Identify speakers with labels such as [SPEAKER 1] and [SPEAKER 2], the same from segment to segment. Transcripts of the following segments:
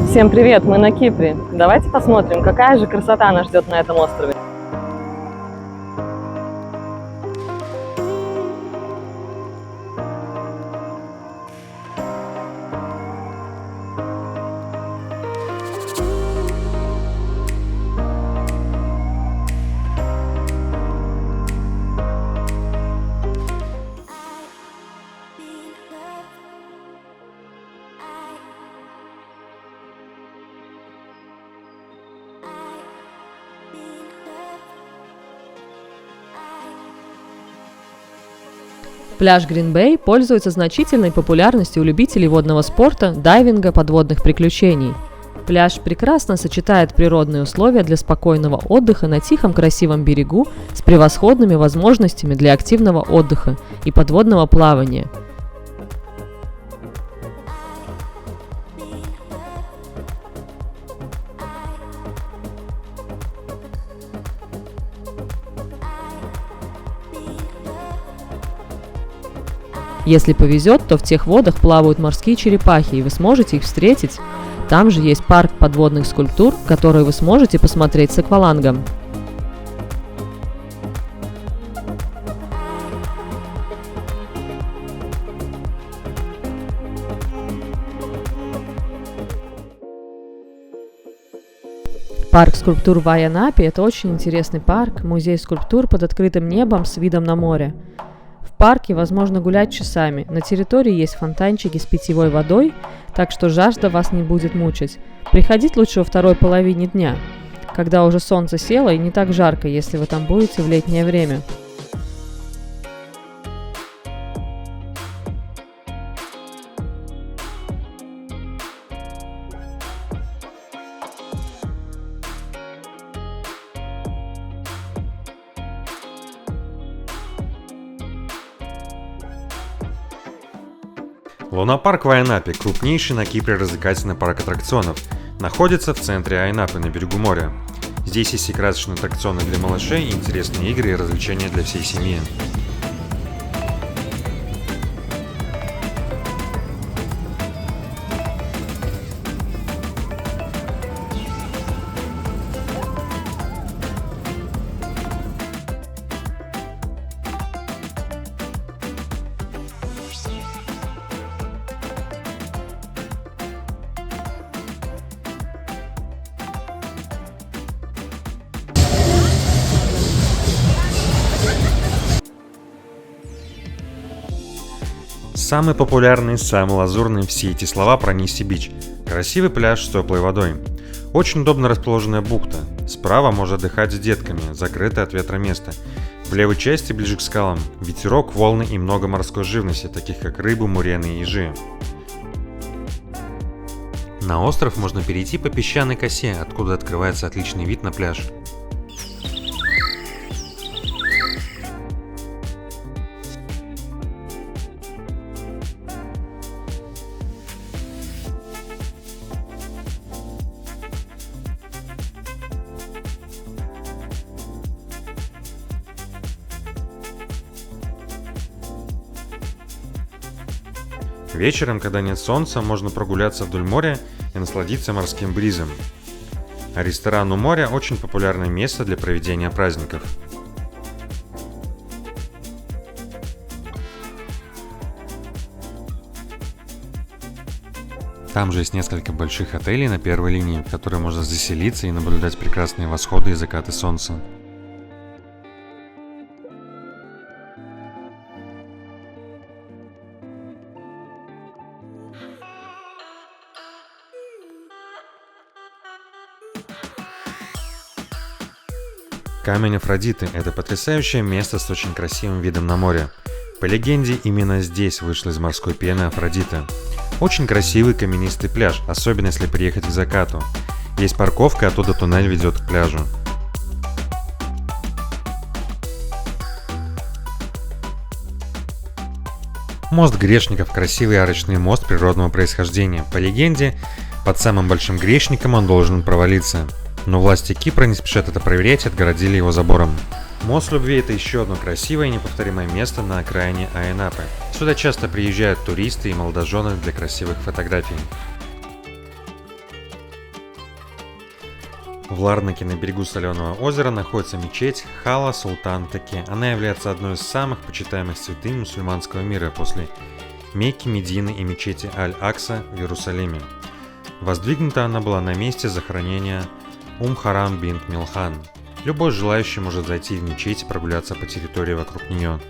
[SPEAKER 1] Всем привет, мы на Кипре. Давайте посмотрим, какая же красота нас ждет на этом острове.
[SPEAKER 2] Пляж Грин-Бэй пользуется значительной популярностью у любителей водного спорта, дайвинга, подводных приключений. Пляж прекрасно сочетает природные условия для спокойного отдыха на тихом красивом берегу с превосходными возможностями для активного отдыха и подводного плавания. Если повезет, то в тех водах плавают морские черепахи, и вы сможете их встретить. Там же есть парк подводных скульптур, которые вы сможете посмотреть с аквалангом. Парк скульптур в Айанапе – это очень интересный парк, музей скульптур под открытым небом с видом на море. В парке возможно гулять часами, на территории есть фонтанчики с питьевой водой, так что жажда вас не будет мучить. Приходить лучше во второй половине дня, когда уже солнце село и не так жарко, если вы там будете в летнее время.
[SPEAKER 3] Лунапарк в Айанапе, крупнейший на Кипре развлекательный парк аттракционов, находится в центре Айанапы на берегу моря. Здесь есть и красочные аттракционы для малышей, и интересные игры и развлечения для всей семьи. Самый популярный, самый лазурный — все эти слова про Ниси-Бич. Красивый пляж с теплой водой. Очень удобно расположенная бухта. Справа можно отдыхать с детками, закрытое от ветра место. В левой части, ближе к скалам, ветерок, волны и много морской живности, таких как рыбы, мурены и ежи. На остров можно перейти по песчаной косе, откуда открывается отличный вид на пляж. Вечером, когда нет солнца, можно прогуляться вдоль моря и насладиться морским бризом. А ресторан у моря – очень популярное место для проведения праздников. Там же есть несколько больших отелей на первой линии, в которые можно заселиться и наблюдать прекрасные восходы и закаты солнца. Камень Афродиты – это потрясающее место с очень красивым видом на море. По легенде, именно здесь вышла из морской пены Афродита. Очень красивый каменистый пляж, особенно если приехать к закату. Есть парковка, оттуда туннель ведет к пляжу. Мост Грешников – красивый арочный мост природного происхождения. По легенде, под самым большим грешником он должен провалиться. Но власти Кипра не спешат это проверять и отгородили его забором. Мост Любви – это еще одно красивое и неповторимое место на окраине Айанапы. Сюда часто приезжают туристы и молодожены для красивых фотографий. В Ларнаке на берегу Соленого озера находится мечеть Хала Султан Теке. Она является одной из самых почитаемых святынь мусульманского мира после Мекки, Медины и мечети Аль-Акса в Иерусалиме. Воздвигнута она была на месте захоронения Харам бинт Милхан. Любой желающий может зайти в мечеть и прогуляться по территории вокруг нее.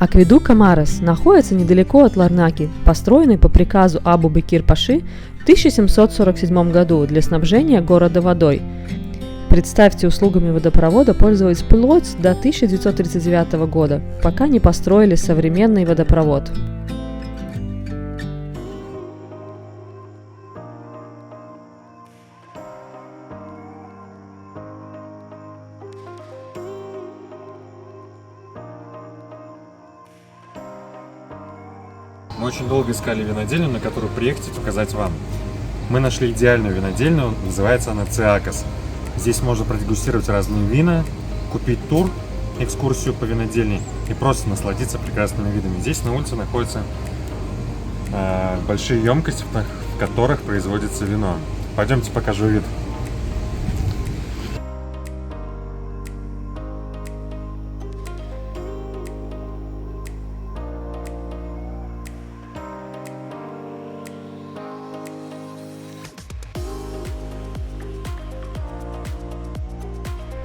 [SPEAKER 2] Акведук Амарес находится недалеко от Ларнаки, построенный по приказу Абу-Бекир-Паши в 1747 году для снабжения города водой. Представьте, услугами водопровода пользовались вплоть до 1939 года, пока не построили современный водопровод.
[SPEAKER 3] Мы очень долго искали винодельню, на которую приехать и показать вам. Мы нашли идеальную винодельню, называется она Циакос. Здесь можно продегустировать разные вина, купить тур, экскурсию по винодельне и просто насладиться прекрасными видами. Здесь на улице находятся большие емкости, в которых производится вино. Пойдемте покажу вид.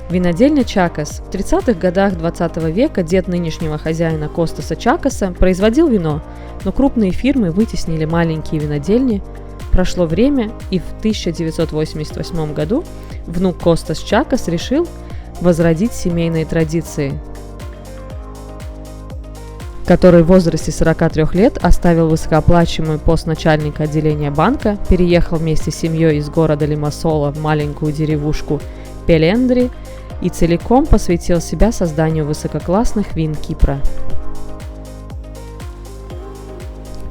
[SPEAKER 2] Винодельня Чакос. В 30-х годах 20 века дед нынешнего хозяина Костаса Чакоса производил вино, но крупные фирмы вытеснили маленькие винодельни. Прошло время, и в 1988 году внук Костас Чакос решил возродить семейные традиции, который в возрасте 43 лет оставил высокооплачиваемый пост начальника отделения банка, переехал вместе с семьей из города Лимассола в маленькую деревушку Пелендри и целиком посвятил себя созданию высококлассных вин Кипра.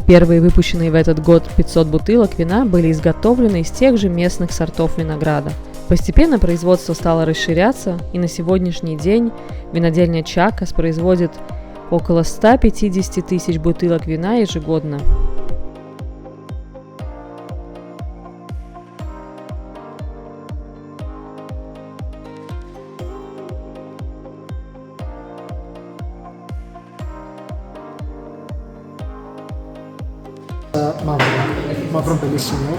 [SPEAKER 2] Первые выпущенные в этот год 500 бутылок вина были изготовлены из тех же местных сортов винограда. Постепенно производство стало расширяться, и на сегодняшний день винодельня Чакос производит около 150 тысяч бутылок вина ежегодно.
[SPEAKER 4] Mavron Bellissimo.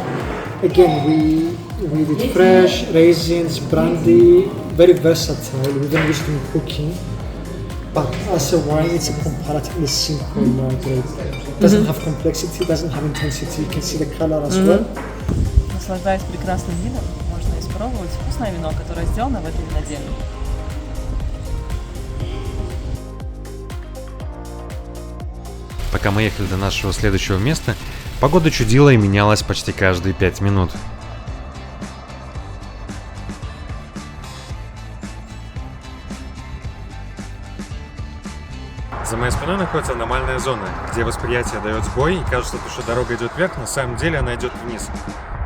[SPEAKER 4] Again, we did fresh raisins, brandy, very versatile. We don't use it in cooking, but as a wine, it's a comparatively simple grape. It doesn't have complexity, doesn't have intensity. You can see the color as well.
[SPEAKER 1] Наслаждаясь прекрасным видом, можно испробовать вкусное вино, которое сделано в этой винодельне.
[SPEAKER 3] Пока мы ехали до нашего следующего места, погода чудила и менялась почти каждые 5 минут. За моей спиной находится аномальная зона, где восприятие дает сбой и кажется, что дорога идет вверх, но на самом деле она идет вниз.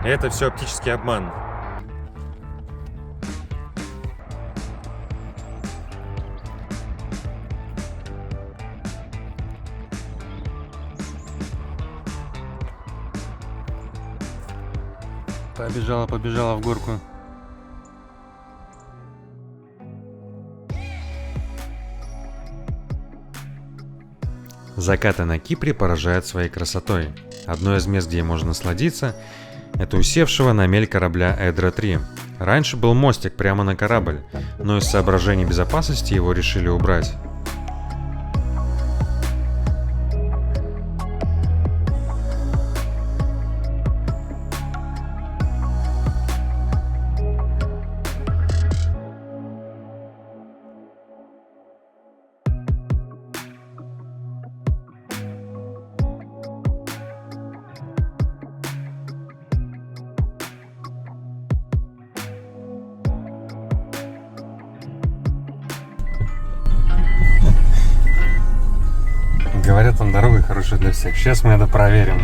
[SPEAKER 3] И это все оптический обман. Побежала в горку. Закаты на Кипре поражают своей красотой. Одно из мест, где можно насладиться, это усевшего на мель корабля Эдра-3. Раньше был мостик прямо на корабль, но из соображений безопасности его решили убрать. Говорят, там дорога хорошая для всех. Сейчас мы это проверим.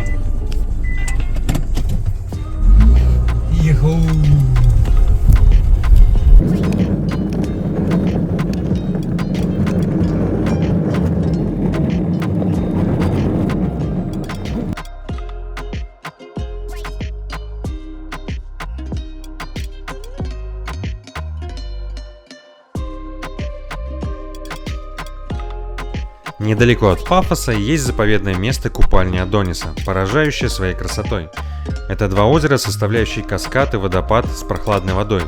[SPEAKER 3] Недалеко от Пафоса есть заповедное место купальни Адониса, поражающее своей красотой. Это два озера, составляющие каскад и водопад с прохладной водой.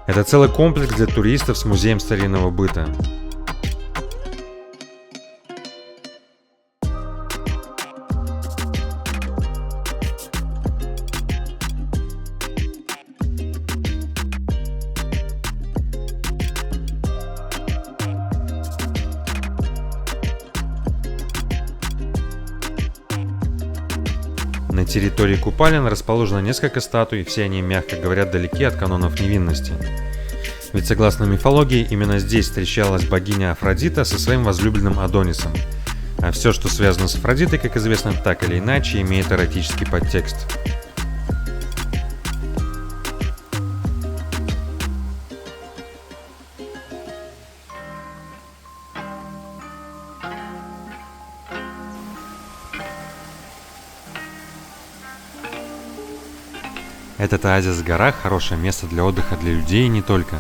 [SPEAKER 3] Это целый комплекс для туристов с музеем старинного быта. На территории купалин расположено несколько статуй, все они, мягко говоря, далеки от канонов невинности. Ведь согласно мифологии, именно здесь встречалась богиня Афродита со своим возлюбленным Адонисом. А все, что связано с Афродитой, как известно, так или иначе имеет эротический подтекст. Этот оазис в горах – хорошее место для отдыха для людей и не только.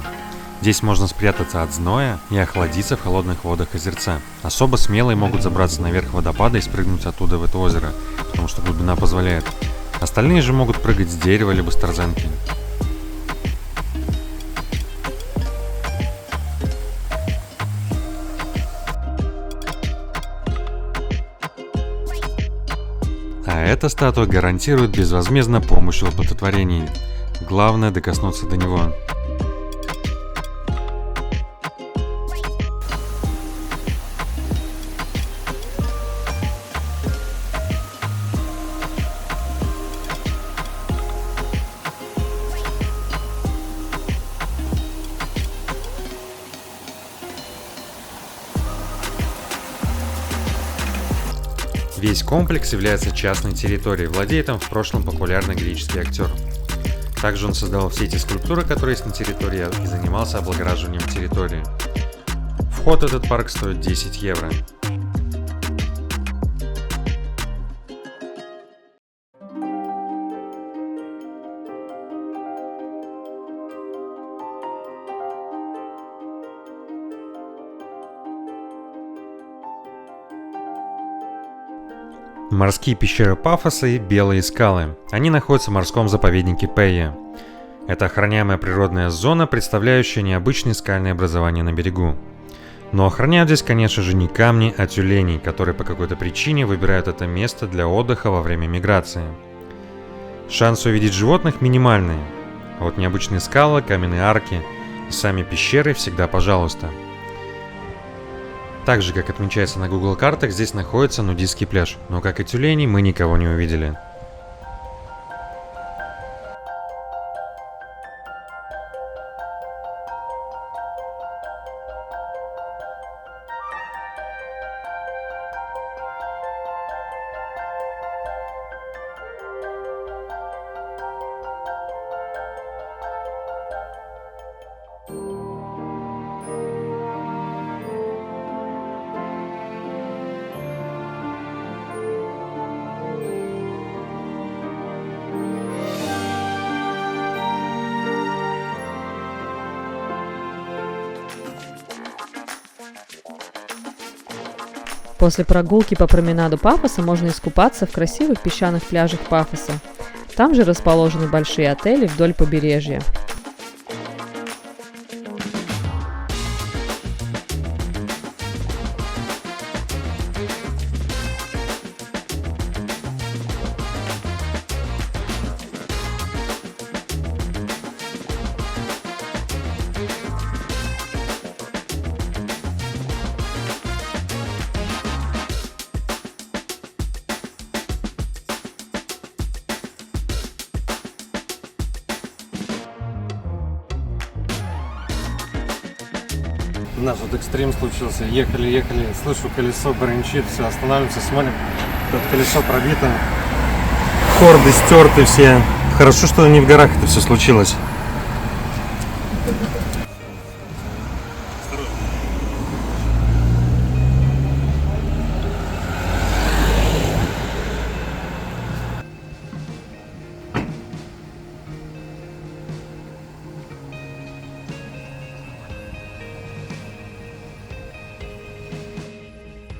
[SPEAKER 3] Здесь можно спрятаться от зноя и охладиться в холодных водах озерца. Особо смелые могут забраться наверх водопада и спрыгнуть оттуда в это озеро, потому что глубина позволяет. Остальные же могут прыгать с дерева либо с тарзанки. А эта статуя гарантирует безвозмездно помощь в оплодотворении. Главное докоснуться до него. Весь комплекс является частной территорией, владеет им в прошлом популярный греческий актер. Также он создавал все эти скульптуры, которые есть на территории, и занимался облагораживанием территории. Вход в этот парк стоит 10 евро. Морские пещеры Пафоса и Белые скалы. Они находятся в морском заповеднике Пея. Это охраняемая природная зона, представляющая необычные скальные образования на берегу. Но охраняют здесь, конечно же, не камни, а тюленей, которые по какой-то причине выбирают это место для отдыха во время миграции. Шансы увидеть животных минимальные. А вот необычные скалы, каменные арки и сами пещеры всегда пожалуйста. Так же, как отмечается на Google картах, здесь находится нудистский пляж, но как и тюленей, мы никого не увидели.
[SPEAKER 2] После прогулки по променаду Пафоса можно искупаться в красивых песчаных пляжах Пафоса. Там же расположены большие отели вдоль побережья.
[SPEAKER 5] У нас вот экстрим случился. Ехали, слышу, колесо бренчит, все, останавливаемся, смотрим, тут колесо пробито, хорды стерты все, Хорошо, что не в горах это все случилось.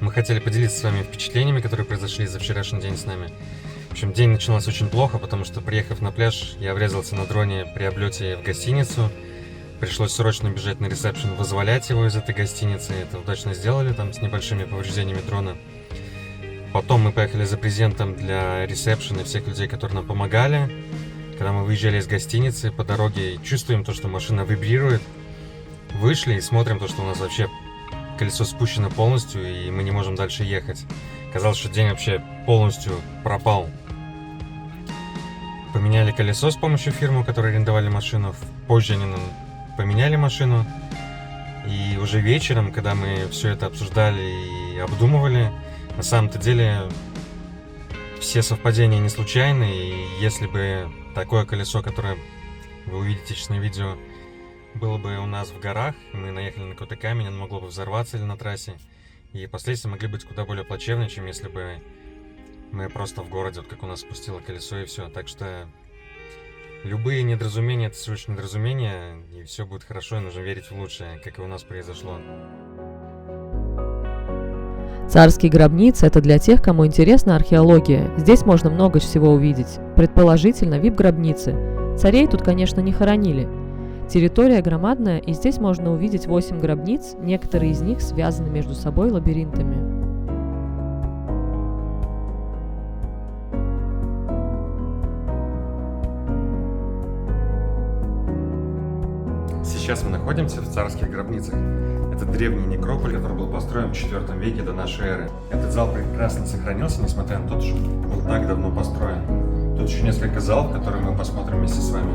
[SPEAKER 5] Мы хотели поделиться с вами впечатлениями, которые произошли за вчерашний день с нами. В общем, день начался очень плохо, потому что, приехав на пляж, я врезался на дроне при облете в гостиницу. Пришлось срочно бежать на ресепшн, вызволять его из этой гостиницы. Это удачно сделали, там с небольшими повреждениями дрона. Потом мы поехали за презентом для ресепшена и всех людей, которые нам помогали. Когда мы выезжали из гостиницы по дороге, чувствуем то, что машина вибрирует. Вышли и смотрим то, что у нас вообще колесо спущено полностью, и мы не можем дальше ехать. Казалось, что день вообще полностью пропал. Поменяли колесо с помощью фирмы, которые арендовали машину. Позже они нам поменяли машину. И уже вечером, когда мы все это обсуждали и обдумывали, на самом-то деле все совпадения не случайны. И если бы такое колесо, которое вы увидите сейчас на видео, было бы у нас в горах, мы наехали на какой-то камень, оно могло бы взорваться или на трассе. И последствия могли быть куда более плачевные, чем если бы мы просто в городе, вот как у нас спустило колесо и все. Так что любые недоразумения — это всего лишь недоразумения, и все будет хорошо, и нужно верить в лучшее, как и у нас произошло.
[SPEAKER 2] Царские гробницы – это для тех, кому интересна археология. Здесь можно много всего увидеть. Предположительно, вип-гробницы. Царей тут, конечно, не хоронили. Территория громадная, и здесь можно увидеть 8 гробниц, некоторые из них связаны между собой лабиринтами.
[SPEAKER 3] Сейчас мы находимся в царских гробницах. Это древний некрополь, который был построен в IV веке до нашей эры. Этот зал прекрасно сохранился, несмотря на то, что был так давно построен. Тут еще несколько залов, которые мы посмотрим вместе с вами.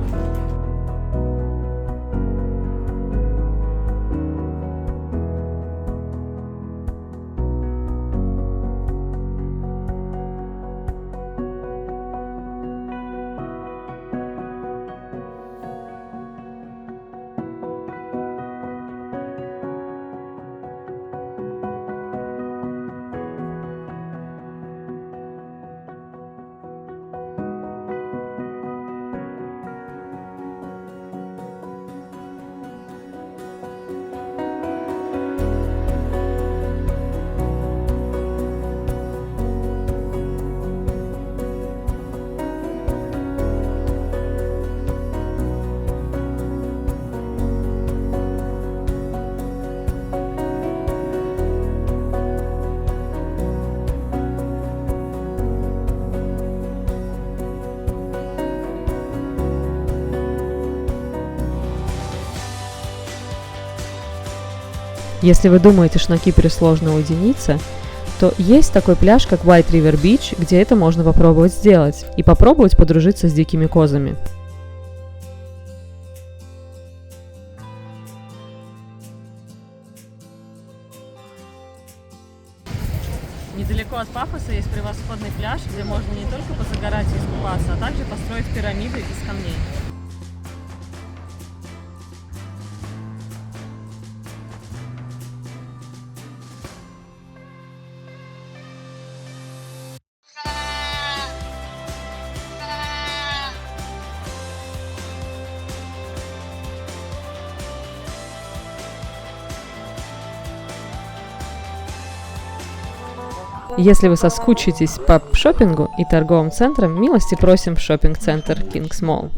[SPEAKER 2] Если вы думаете, что на Кипре сложно уединиться, то есть такой пляж, как White River Beach, где это можно попробовать сделать и попробовать подружиться с дикими козами.
[SPEAKER 1] Недалеко от Пафоса есть превосходный пляж, где можно не только позагорать и искупаться, а также построить пирамиды из камней.
[SPEAKER 2] Если вы соскучитесь по шопингу и торговым центрам, милости просим в шопинг-центр Kings Mall.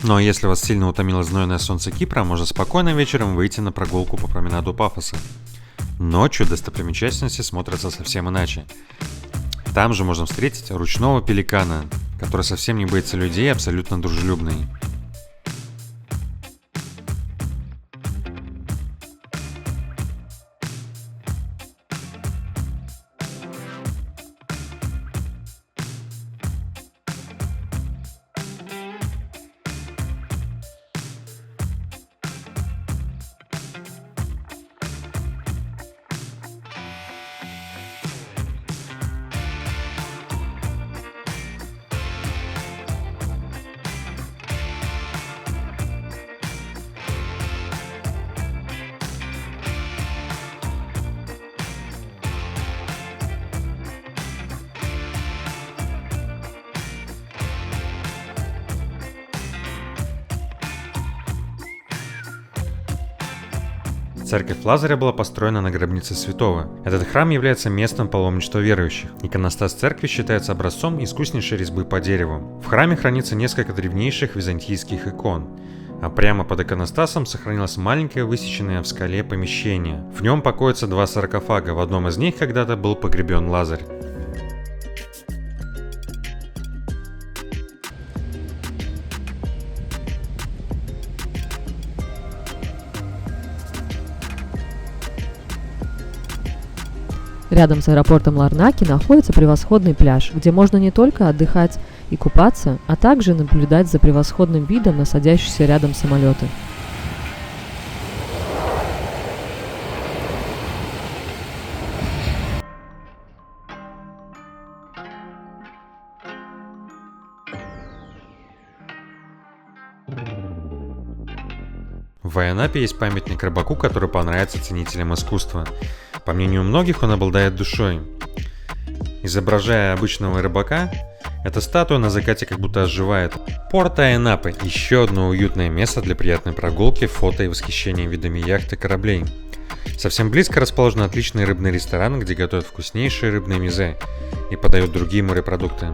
[SPEAKER 3] Ну а если вас сильно утомило знойное солнце Кипра, можно спокойно вечером выйти на прогулку по променаду Пафоса. Ночью достопримечательности смотрятся совсем иначе. Там же можно встретить ручного пеликана, который совсем не боится людей, абсолютно дружелюбный. Церковь Лазаря была построена на гробнице святого. Этот храм является местом паломничества верующих. Иконостас церкви считается образцом искуснейшей резьбы по дереву. В храме хранится несколько древнейших византийских икон, а прямо под иконостасом сохранилось маленькое высеченное в скале помещение. В нем покоятся два саркофага, в одном из них когда-то был погребен Лазарь.
[SPEAKER 2] Рядом с аэропортом Ларнаки находится превосходный пляж, где можно не только отдыхать и купаться, а также наблюдать за превосходным видом на садящиеся рядом самолеты.
[SPEAKER 3] В Айанапе есть памятник рыбаку, который понравится ценителям искусства. По мнению многих, он обладает душой. Изображая обычного рыбака, эта статуя на закате как будто оживает. Порт Айанапе – еще одно уютное место для приятной прогулки, фото и восхищения видами яхт и кораблей. Совсем близко расположен отличный рыбный ресторан, где готовят вкуснейшие рыбные мизе и подают другие морепродукты.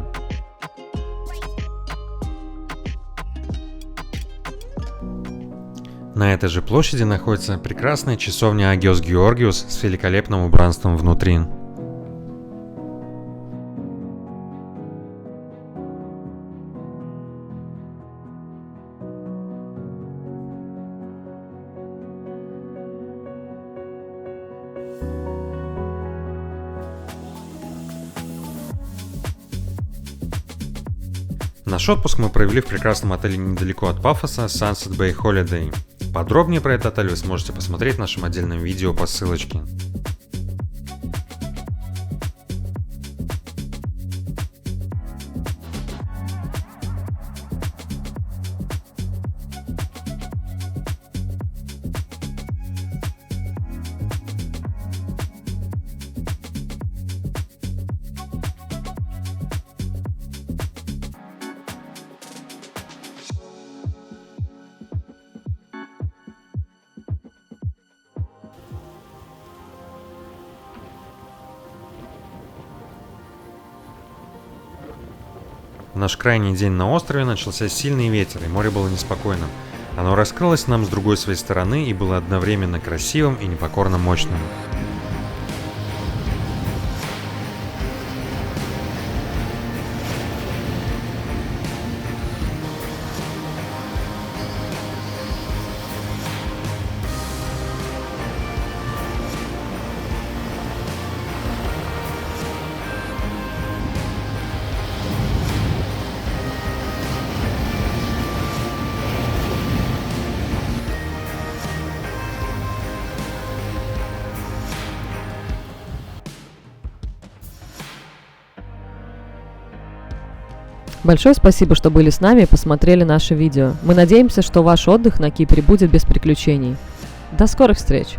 [SPEAKER 3] На этой же площади находится прекрасная часовня Агиос Георгиус с великолепным убранством внутри. Наш отпуск мы провели в прекрасном отеле недалеко от Пафоса Sunset Bay Holiday. Подробнее про этот отель вы сможете посмотреть в нашем отдельном видео по ссылочке. В наш крайний день на острове начался сильный ветер, и море было неспокойным. Оно раскрылось нам с другой своей стороны и было одновременно красивым и непокорно мощным.
[SPEAKER 2] Большое спасибо, что были с нами и посмотрели наше видео. Мы надеемся, что ваш отдых на Кипре будет без приключений. До скорых встреч!